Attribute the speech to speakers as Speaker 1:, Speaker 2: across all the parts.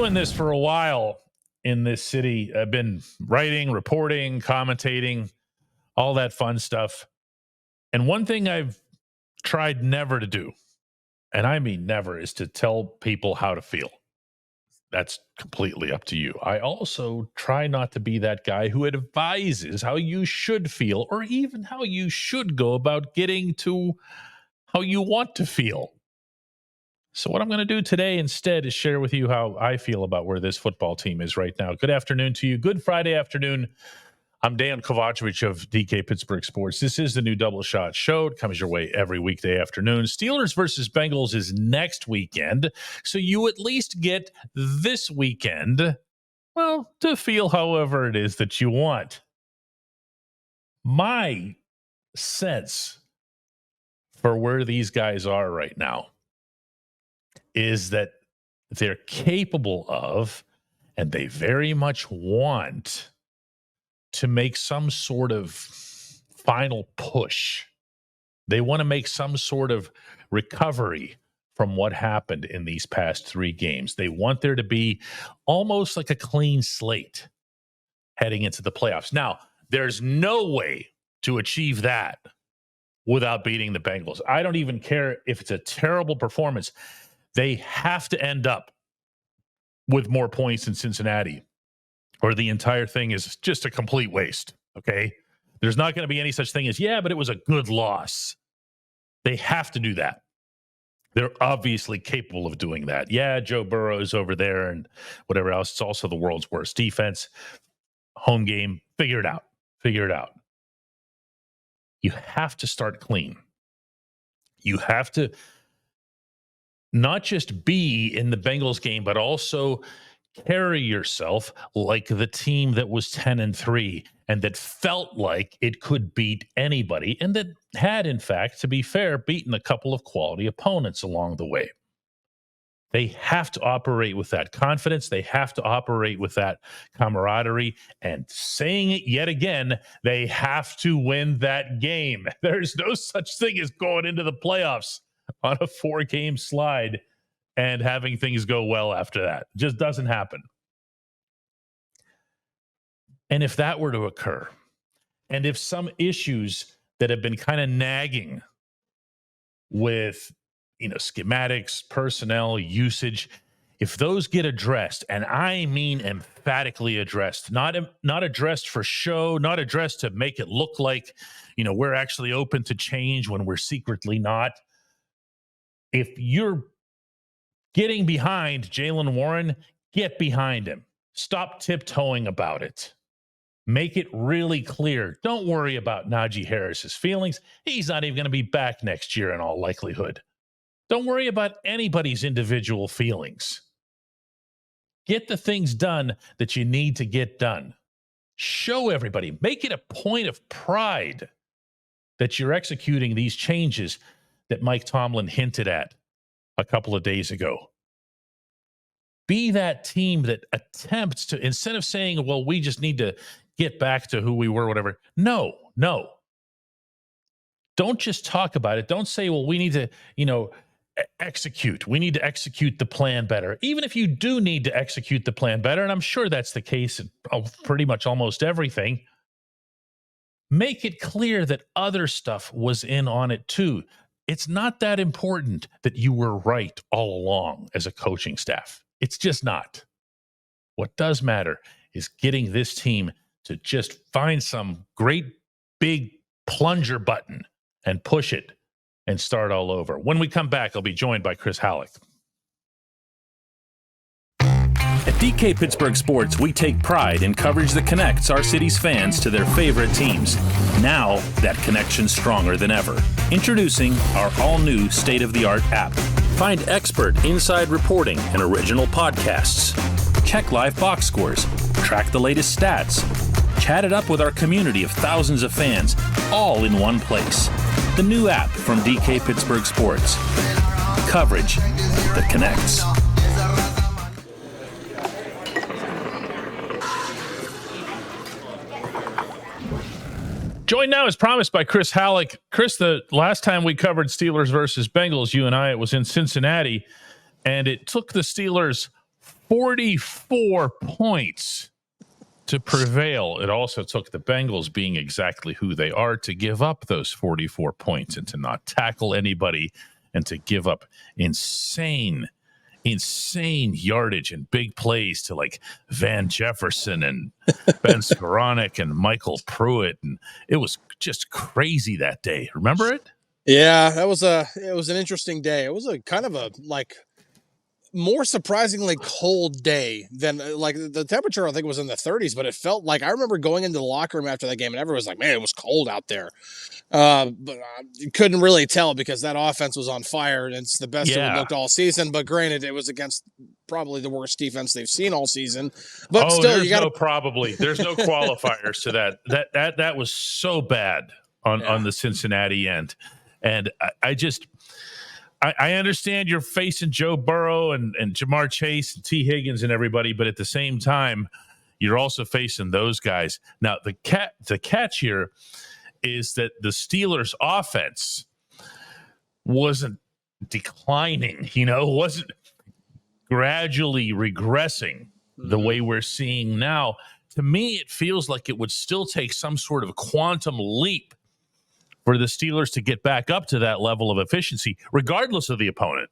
Speaker 1: doing this for a while in this city. I've been writing, reporting, commentating, all that fun stuff. And one thing I've tried never to do, and I mean never, is to tell people how to feel. That's completely up to you. I also try not to be that guy who advises how you should feel or even how you should go about getting to how you want to feel. So what I'm going to do today instead is share with you how I feel about where this football team is right now. Good afternoon to you. Good Friday afternoon. I'm Dejan Kovacevic of DK Pittsburgh Sports. This is the new Double Shot Show. It comes your way every weekday afternoon. Steelers versus Bengals is next weekend, so you at least get this weekend, well, to feel however it is that you want. My sense for where these guys are right now is that they're capable of, and they very much want, to make some sort of final push. They want to make some sort of recovery from what happened in these past 3 games. They want there to be almost like a clean slate heading into the playoffs. Now, there's no way to achieve that without beating the Bengals. I don't even care if it's a terrible performance. They have to end up with more points than Cincinnati, or the entire thing is just a complete waste, okay? There's not going to be any such thing as, yeah, but it was a good loss. They have to do that. They're obviously capable of doing that. Yeah, Joe Burrow is over there and whatever else. It's also the world's worst defense. Home game, figure it out. Figure it out. You have to start clean. You have to not just be in the Bengals game, but also carry yourself like the team that was 10-3 and that felt like it could beat anybody, and that had, in fact, to be fair, beaten a couple of quality opponents along the way. They have to operate with that confidence. They have to operate with that camaraderie. And saying it yet again, they have to win that game. There's no such thing as going into the playoffs on a 4-game slide and having things go well after that. It just doesn't happen. And if that were to occur, and if some issues that have been kind of nagging with, schematics, personnel, usage, if those get addressed, and I mean emphatically addressed, not addressed for show, not addressed to make it look like, we're actually open to change when we're secretly not. If you're getting behind Jaylen Warren, get behind him. Stop tiptoeing about it. Make it really clear. Don't worry about Najee Harris's feelings. He's not even going to be back next year in all likelihood. Don't worry about anybody's individual feelings. Get the things done that you need to get done. Show everybody. Make it a point of pride that you're executing these changes that Mike Tomlin hinted at a couple of days ago. Be that team that attempts to, instead of saying, well, we just need to get back to who we were, whatever. No. Don't just talk about it. Don't say, well, we need to, execute. We need to execute the plan better. Even if you do need to execute the plan better, and I'm sure that's the case of pretty much almost everything, make it clear that other stuff was in on it too. It's not that important that you were right all along as a coaching staff. It's just not. What does matter is getting this team to just find some great big plunger button and push it and start all over. When we come back, I'll be joined by Chris Halleck.
Speaker 2: At DK Pittsburgh Sports, we take pride in coverage that connects our city's fans to their favorite teams. Now, that connection's stronger than ever. Introducing our all-new state-of-the-art app. Find expert inside reporting and original podcasts. Check live box scores. Track the latest stats. Chat it up with our community of thousands of fans, all in one place. The new app from DK Pittsburgh Sports. Coverage that connects.
Speaker 1: Joined now, as promised, by Chris Halleck. Chris, the last time we covered Steelers versus Bengals, you and I, it was in Cincinnati, and it took the Steelers 44 points to prevail. It also took the Bengals being exactly who they are to give up those 44 points and to not tackle anybody and to give up insane yardage and big plays to like Van Jefferson and Ben Skoranek and Michael Pruitt. And it was just crazy that day. Remember it?
Speaker 3: Yeah, it was an interesting day. It was a kind of a more surprisingly cold day than the temperature. I think was in the 30s, but it felt like I remember going into the locker room after that game and everyone was like, man, it was cold out there. But you couldn't really tell because that offense was on fire and it's the best it looked all season. But granted, it was against probably the worst defense they've seen all season. But still, you got
Speaker 1: there's no qualifiers to that. That was so bad on the Cincinnati end. And I understand you're facing Joe Burrow and Jamar Chase and T. Higgins and everybody, but at the same time, you're also facing those guys. Now, the catch here is that the Steelers' offense wasn't declining, wasn't gradually regressing the way we're seeing now. To me, it feels like it would still take some sort of quantum leap for the Steelers to get back up to that level of efficiency, regardless of the opponent.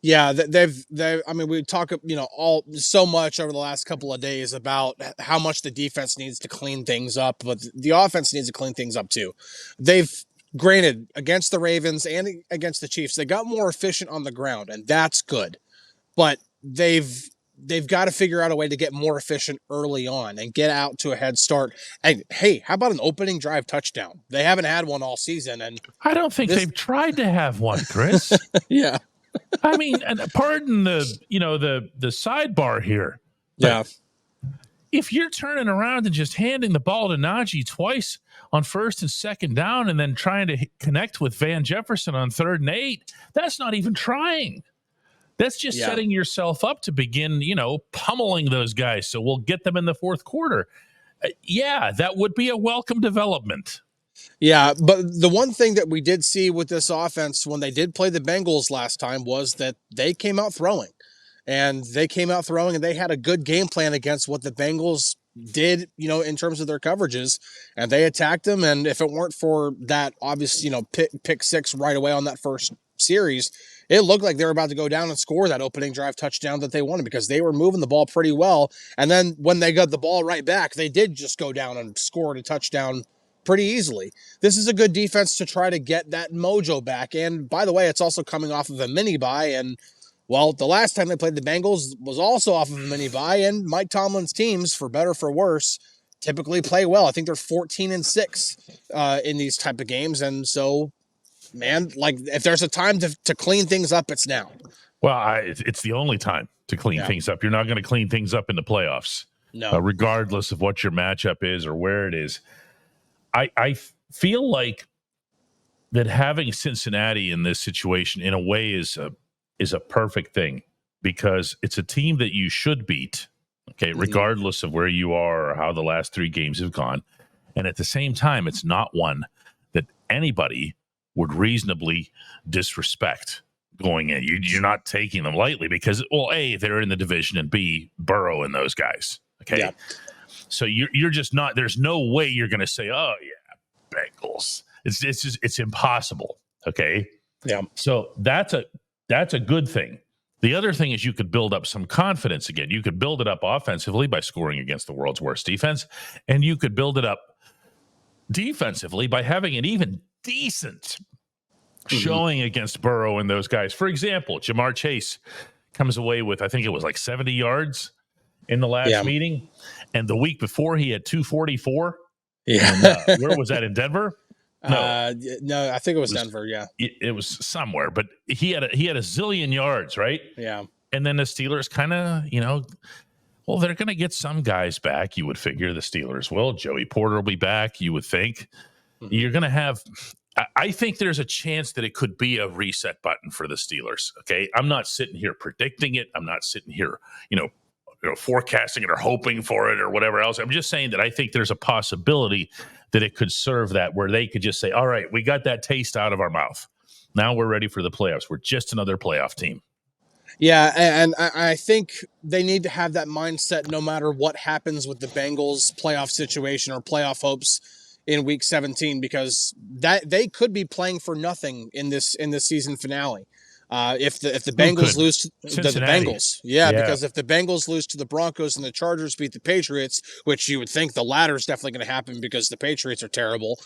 Speaker 3: Yeah, they've. I mean, we talk, all so much over the last couple of days about how much the defense needs to clean things up, but the offense needs to clean things up too. They've, granted, against the Ravens and against the Chiefs, they got more efficient on the ground, and that's good. But they've got to figure out a way to get more efficient early on and get out to a head start. And hey, how about an opening drive touchdown? They haven't had one all season, and
Speaker 1: I don't think they've tried to have one, Chris.
Speaker 3: Yeah.
Speaker 1: I mean, and pardon the sidebar here.
Speaker 3: Yeah.
Speaker 1: If you're turning around and just handing the ball to Najee twice on 1st and 2nd down and then trying to connect with Van Jefferson on 3rd and 8, that's not even trying. That's just setting yourself up to begin, pummeling those guys. So we'll get them in the 4th quarter. That would be a welcome development.
Speaker 3: Yeah, but the one thing that we did see with this offense when they did play the Bengals last time was that they came out throwing. And they had a good game plan against what the Bengals did, in terms of their coverages. And they attacked them. And if it weren't for that obvious, pick 6 right away on that first series, it looked like they were about to go down and score that opening drive touchdown that they wanted because they were moving the ball pretty well. And then when they got the ball right back, they did just go down and scored a touchdown pretty easily. This is a good defense to try to get that mojo back. And by the way, it's also coming off of a mini bye. And well, the last time they played the Bengals was also off of a mini bye. And Mike Tomlin's teams, for better or for worse, typically play well. I think they're 14-6 in these type of games. And so, man, if there's a time to clean things up, it's now.
Speaker 1: Well, it's the only time to clean things up. You're not going to clean things up in the playoffs, regardless of what your matchup is or where it is. I feel like that having Cincinnati in this situation in a way is a perfect thing because it's a team that you should beat, regardless of where you are or how the last 3 games have gone. And at the same time, it's not one that anybody would reasonably disrespect going in. You're not taking them lightly because, well, A, they're in the division, and B, Burrow and those guys. Okay. Yeah. So you're just not, there's no way you're going to say, oh yeah, Bengals. It's impossible. Okay.
Speaker 3: Yeah.
Speaker 1: So that's a good thing. The other thing is you could build up some confidence again. You could build it up offensively by scoring against the world's worst defense. And you could build it up defensively by having an even decent showing against Burrow and those guys. For example, Jamar Chase comes away with, I think it was like 70 yards in the last meeting. And the week before he had 244.
Speaker 3: Yeah.
Speaker 1: And, where was that, in Denver?
Speaker 3: No, I think it was Denver. Yeah.
Speaker 1: It was somewhere, but he had a zillion yards, right?
Speaker 3: Yeah.
Speaker 1: And then the Steelers kind of, well, they're going to get some guys back. You would figure the Steelers will. Joey Porter will be back, you would think. Mm-hmm. You're going to have, I think there's a chance that it could be a reset button for the Steelers. Okay. I'm not sitting here predicting it. I'm not sitting here, forecasting it or hoping for it or whatever else. I'm just saying that I think there's a possibility that it could serve that, where they could just say, all right, we got that taste out of our mouth. Now we're ready for the playoffs. We're just another playoff team.
Speaker 3: Yeah, and I think they need to have that mindset no matter what happens with the Bengals playoff situation or playoff hopes in week 17, because that they could be playing for nothing in this season finale. If the
Speaker 1: Who
Speaker 3: Bengals
Speaker 1: could?
Speaker 3: lose to the
Speaker 1: Cincinnati.
Speaker 3: Bengals, yeah,
Speaker 1: Yeah.
Speaker 3: because if the Bengals lose to the Broncos and the Chargers beat the Patriots, which you would think the latter is definitely going to happen because the Patriots are terrible,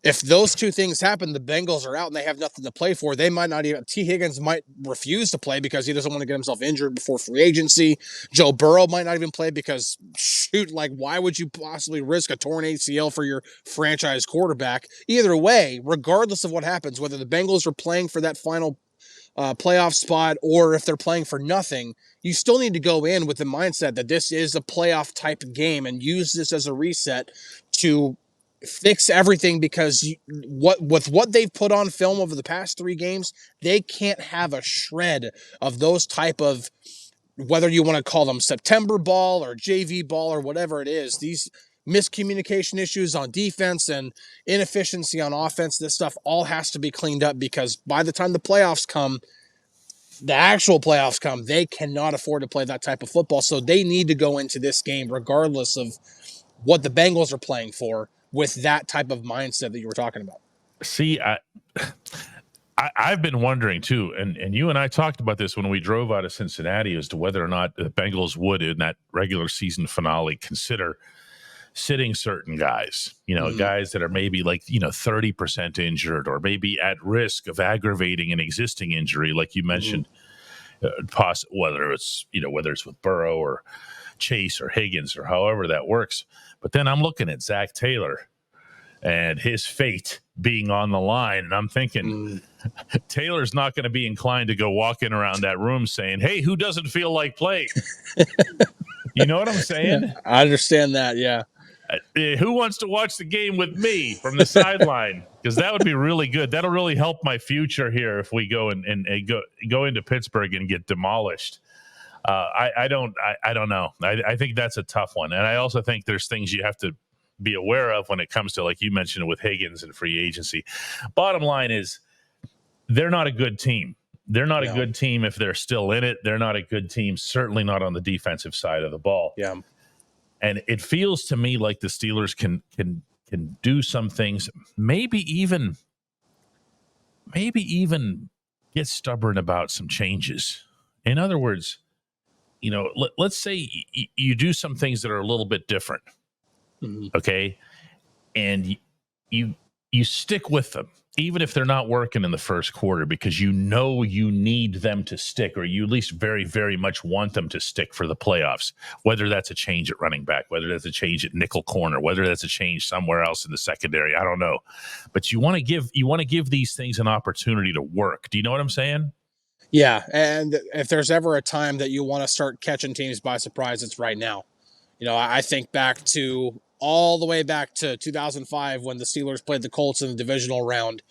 Speaker 3: if those two things happen, the Bengals are out and they have nothing to play for. They might not even. T. Higgins might refuse to play because he doesn't want to get himself injured before free agency. Joe Burrow might not even play because, shoot, like, why would you possibly risk a torn ACL for your franchise quarterback? Either way, regardless of what happens, whether the Bengals are playing for that final playoff spot or if they're playing for nothing, you still need to go in with the mindset that this is a playoff type game and use this as a reset to fix everything, because what they've put on film over the past 3 games, they can't have a shred of those type of, whether you want to call them September ball or JV ball or whatever it is, these miscommunication issues on defense and inefficiency on offense, this stuff all has to be cleaned up, because by the time the actual playoffs come, they cannot afford to play that type of football. So they need to go into this game, regardless of what the Bengals are playing for, with that type of mindset that you were talking about.
Speaker 1: See, I've been wondering too, and you and I talked about this when we drove out of Cincinnati, as to whether or not the Bengals would, in that regular season finale, consider sitting certain guys, guys that are maybe 30% injured, or maybe at risk of aggravating an existing injury, like you mentioned, whether it's with Burrow or Chase or Higgins or however that works. But then I'm looking at Zach Taylor and his fate being on the line, and I'm thinking Taylor's not going to be inclined to go walking around that room saying, "Hey, who doesn't feel like playing?" You know what I'm saying?
Speaker 3: I understand that. Yeah.
Speaker 1: Who wants to watch the game with me from the sideline? Because that would be really good. That'll really help my future here if we go and go into Pittsburgh and get demolished. I don't know. I think that's a tough one, and I also think there's things you have to be aware of when it comes to, like you mentioned, with Higgins and free agency. Bottom line is, they're not a good team. They're not a good team if they're still in it. They're not a good team, certainly not on the defensive side of the ball.
Speaker 3: Yeah.
Speaker 1: And it feels to me like the Steelers can do some things, maybe even get stubborn about some changes. In other words, let's say you do some things that are a little bit different, okay, and you stick with them, even if they're not working in the first quarter, because you need them to stick, or you at least very, very much want them to stick for the playoffs, whether that's a change at running back, whether that's a change at nickel corner, whether that's a change somewhere else in the secondary. I don't know. But you want to give these things an opportunity to work. Do you know what I'm saying?
Speaker 3: Yeah. And if there's ever a time that you want to start catching teams by surprise, it's right now. I think all the way back to 2005 when the Steelers played the Colts in the divisional round.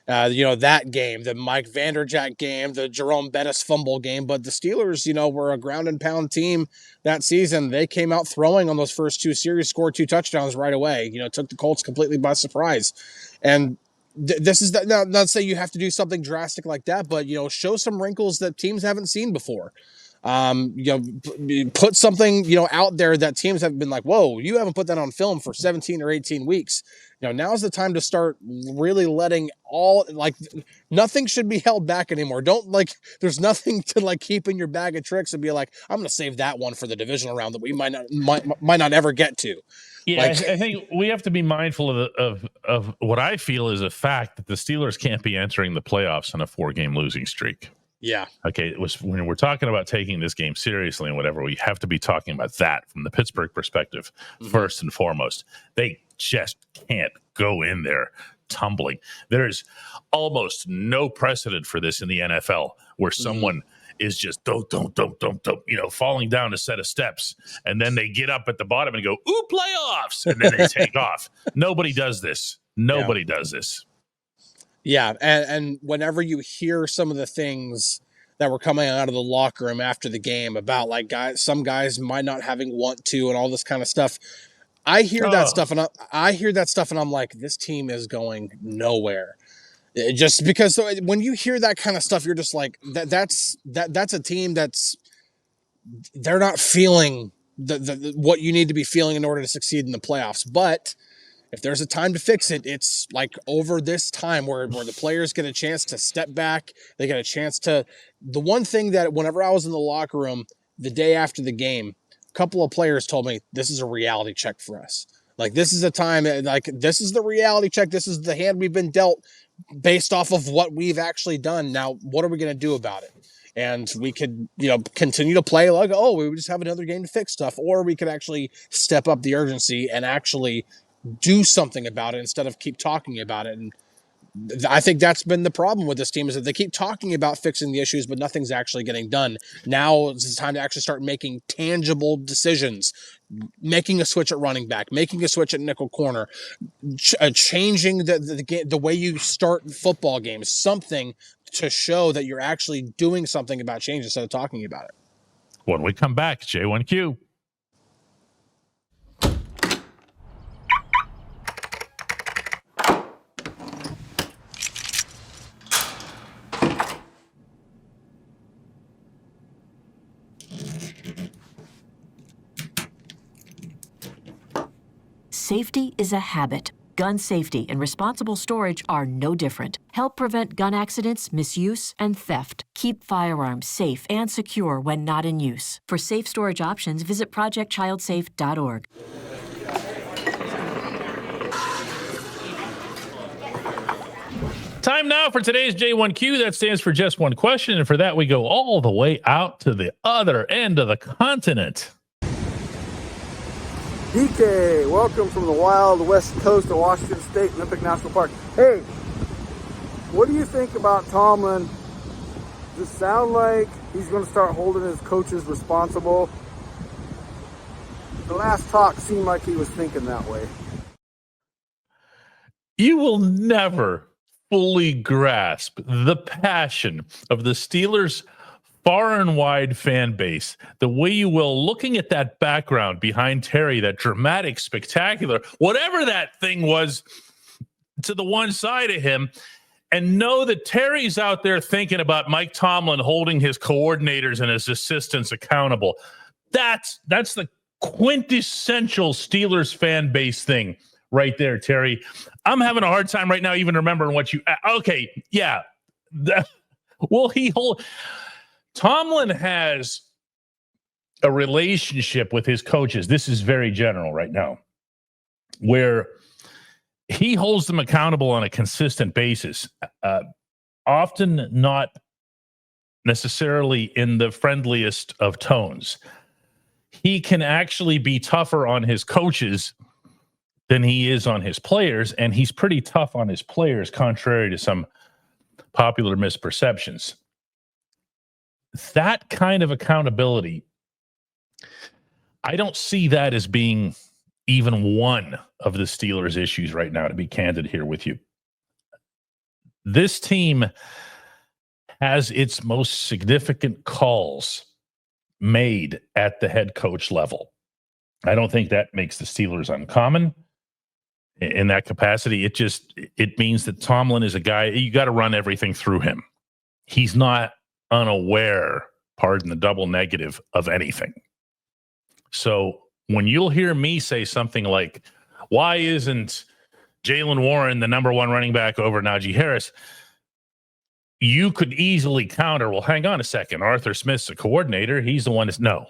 Speaker 3: That game, the Mike Vanderjagt game, the Jerome Bettis fumble game. But the Steelers, were a ground and pound team that season. They came out throwing on those first 2 series, scored 2 touchdowns right away. Took the Colts completely by surprise. And this is not to say you have to do something drastic like that, but show some wrinkles that teams haven't seen before. Put something out there that teams have been like, whoa, you haven't put that on film for 17 or 18 weeks. Now's the time to start really letting nothing should be held back anymore. There's nothing to keep in your bag of tricks and be like, I'm going to save that one for the divisional round that we might not ever get to.
Speaker 1: Yeah, I think we have to be mindful of what I feel is a fact, that the Steelers can't be entering the playoffs on a 4-game losing streak.
Speaker 3: Yeah.
Speaker 1: Okay. When we're talking about taking this game seriously and whatever, we have to be talking about that from the Pittsburgh perspective, first and foremost. They just can't go in there tumbling. There's almost no precedent for this in the NFL, where someone is just don't, falling down a set of steps, and then they get up at the bottom and go, ooh, playoffs, and then they take off. Nobody does this. Nobody does this.
Speaker 3: Yeah, and whenever you hear some of the things that were coming out of the locker room after the game about some guys might not having want to and all this kind of stuff, I hear that stuff and I'm like, this team is going nowhere. Just because when you hear that kind of stuff, you're just like, that's a team they're not feeling what you need to be feeling in order to succeed in the playoffs. But if there's a time to fix it, it's like over this time where the players get a chance to step back. They get a chance to. The one thing that whenever I was in the locker room the day after the game, a couple of players told me this is a reality check for us. Like, this is a time, like, this is the reality check. This is the hand we've been dealt based off of what we've actually done. Now, what are we going to do about it? And we could, continue to play like, oh, we would just have another game to fix stuff, or we could actually step up the urgency and actually do something about it instead of keep talking about it. And I think that's been the problem with this team, is that they keep talking about fixing the issues, but nothing's actually getting done. Now it's time to actually start making tangible decisions, making a switch at running back, making a switch at nickel corner, changing the way you start football games, something to show that you're actually doing something about change instead of talking about it.
Speaker 1: When we come back, J1Q.
Speaker 4: Safety is a habit. Gun safety and responsible storage are no different. Help prevent gun accidents, misuse, and theft. Keep firearms safe and secure when not in use. For safe storage options, visit projectchildsafe.org.
Speaker 1: Time now for today's J1Q. That stands for just one question. And for that, we go all the way out to the other end of the continent.
Speaker 5: DK, welcome from the wild west coast of Washington State, Olympic National Park. Hey, what do you think about Tomlin? Does it sound like he's going to start holding his coaches responsible? The last talk seemed like he was thinking that way.
Speaker 1: You will never fully grasp the passion of the Steelers' far and wide fan base the way you will looking at that background behind Terry, that dramatic, spectacular, whatever that thing was to the one side of him, and know that Terry's out there thinking about Mike Tomlin holding his coordinators and his assistants accountable. That's the quintessential Steelers fan base thing right there, Terry. I'm having a hard time right now even remembering what you... Okay, yeah. Will he hold... Tomlin has a relationship with his coaches. This is very general right now, where he holds them accountable on a consistent basis, often not necessarily in the friendliest of tones. He can actually be tougher on his coaches than he is on his players, and he's pretty tough on his players, contrary to some popular misperceptions. That kind of accountability, I don't see that as being even one of the Steelers' issues right now, to be candid here with you. This team has its most significant calls made at the head coach level. I don't think that makes the Steelers uncommon in that capacity. It means that Tomlin is a guy, you got to run everything through him. He's not unaware, pardon the double negative, of anything. So when you'll hear me say something like, why isn't Jaylen Warren the number one running back over Najee Harris? You could easily counter, well, hang on a second. Arthur Smith's a coordinator. He's the one that's no.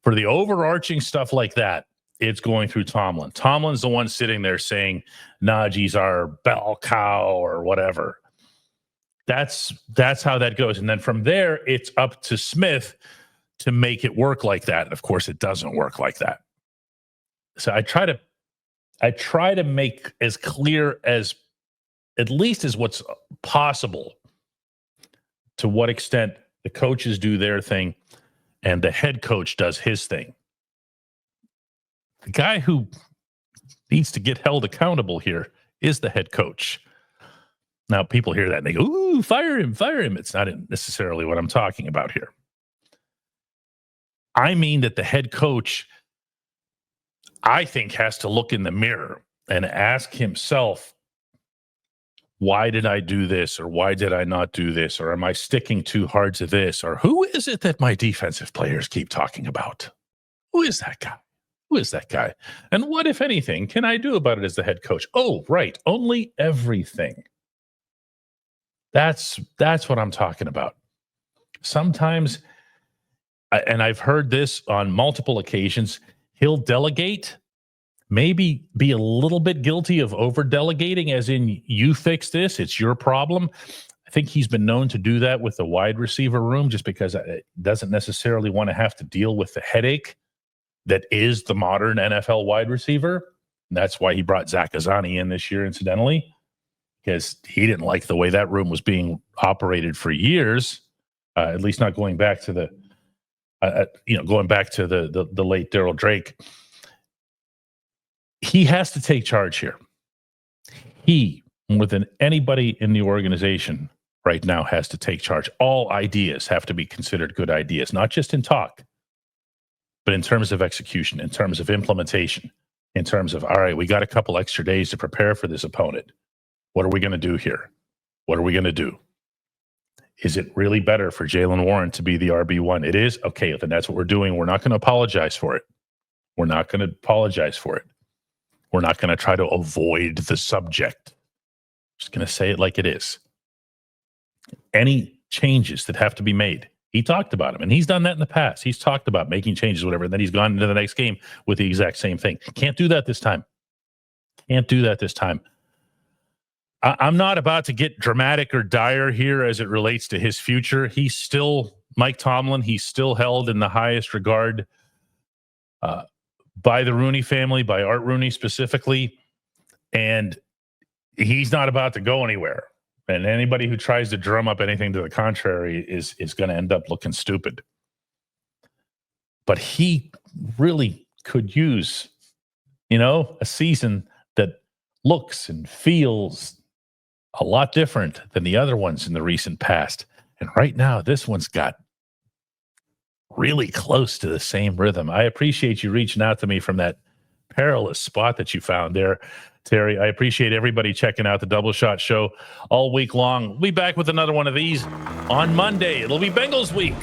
Speaker 1: For the overarching stuff like that, it's going through Tomlin. Tomlin's the one sitting there saying Najee's our bell cow or whatever. That's how that goes. And then from there, it's up to Smith to make it work like that. And of course, it doesn't work like that. So I try to make as clear as, at least as what's possible, to what extent the coaches do their thing and the head coach does his thing. The guy who needs to get held accountable here is the head coach. Now, people hear that and they go, ooh, fire him. It's not necessarily what I'm talking about here. I mean that the head coach, I think, has to look in the mirror and ask himself, why did I do this? Or why did I not do this? Or am I sticking too hard to this? Or who is it that my defensive players keep talking about? Who is that guy? Who is that guy? And what, if anything, can I do about it as the head coach? Oh, right. Only everything. That's what I'm talking about. Sometimes, and I've heard this on multiple occasions, he'll delegate, maybe be a little bit guilty of over delegating, as in, you fix this, it's your problem. I think he's been known to do that with the wide receiver room, just because it doesn't necessarily want to have to deal with the headache that is the modern NFL wide receiver. And that's why he brought Zach Azzani in this year, incidentally, because he didn't like the way that room was being operated for years, at least not going back to the late Darryl Drake. He has to take charge here. He, more than anybody in the organization right now, has to take charge. All ideas have to be considered good ideas, not just in talk, but in terms of execution, in terms of implementation, in terms of, all right, we got a couple extra days to prepare for this opponent. What are we going to do here? What are we going to do? Is it really better for Jaylen Warren to be the RB1? It is? Okay, then that's what we're doing. We're not going to apologize for it. We're not going to apologize for it. We're not going to try to avoid the subject. Just going to say it like it is. Any changes that have to be made, he talked about them, and he's done that in the past. He's talked about making changes, whatever, and then he's gone into the next game with the exact same thing. Can't do that this time. Can't do that this time. I'm not about to get dramatic or dire here as it relates to his future. He's still Mike Tomlin. He's still held in the highest regard by the Rooney family, by Art Rooney specifically, and he's not about to go anywhere. And anybody who tries to drum up anything to the contrary is going to end up looking stupid. But he really could use, a season that looks and feels a lot different than the other ones in the recent past. And right now, this one's got really close to the same rhythm. I appreciate you reaching out to me from that perilous spot that you found there, Terry. I appreciate everybody checking out the Double Shot Show all week long. We'll be back with another one of these on Monday. It'll be Bengals week.